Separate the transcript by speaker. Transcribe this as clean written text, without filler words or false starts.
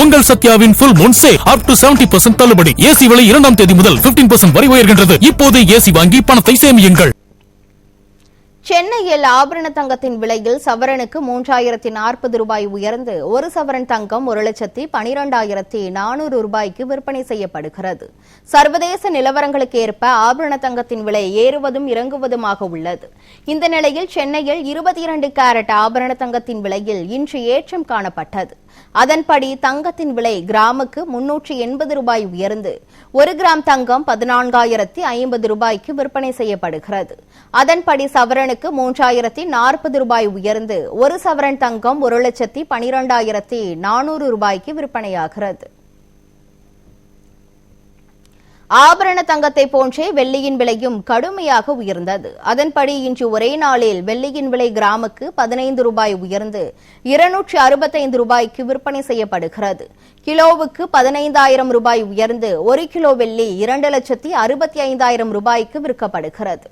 Speaker 1: உங்கள் சத்யாவின் full moon sale up to 70% தள்ளுபடி. AC விலை 2ஆம் தேதி முதல் 15% வரை உயர்கின்றது. இப்போது ஏசி வாங்கி பணத்தை சேமியுங்கள்.
Speaker 2: சென்னையில் ஆபரண தங்கத்தின் விலையில் சவரனுக்கு 3040 ரூபாய் உயர்ந்து ஒரு சவரன் தங்கம் 1,12,400 ரூபாய்க்கு விற்பனை செய்யப்படுகிறது. சர்வதேச நிலவரங்களுக்கு ஏற்ப ஆபரண தங்கத்தின் விலை ஏறுவதும் இறங்குவதுமாக உள்ளது. இந்த நிலையில் சென்னையில் 22 கேரட் ஆபரண தங்கத்தின் விலையில் இன்று ஏற்றம் காணப்பட்டது. அதன்படி தங்கத்தின் விலை கிராமுக்கு 380 ரூபாய் உயர்ந்து 1 கிராம் தங்கம் 14,050 ரூபாய்க்கு விற்பனை செய்யப்படுகிறது. அதன்படி சவரனுக்கு 3,040 ரூபாய் உயர்ந்து ஒரு சவரன் தங்கம் 1,12,400 ரூபாய்க்கு விற்பனையாகிறது. ஆபரண தங்கத்தை போன்றே வெள்ளியின் விலையும் கடுமையாக உயர்ந்தது. அதன்படி இன்று ஒரே நாளில் வெள்ளியின் விலை கிராமுக்கு 15 ரூபாய் உயர்ந்து 265 ரூபாய்க்கு விற்பனை செய்யப்படுகிறது. கிலோவுக்கு 15,000 ரூபாய் உயர்ந்து 1 கிலோ வெள்ளி 2,65,000 ரூபாய்க்கு விற்கப்படுகிறது.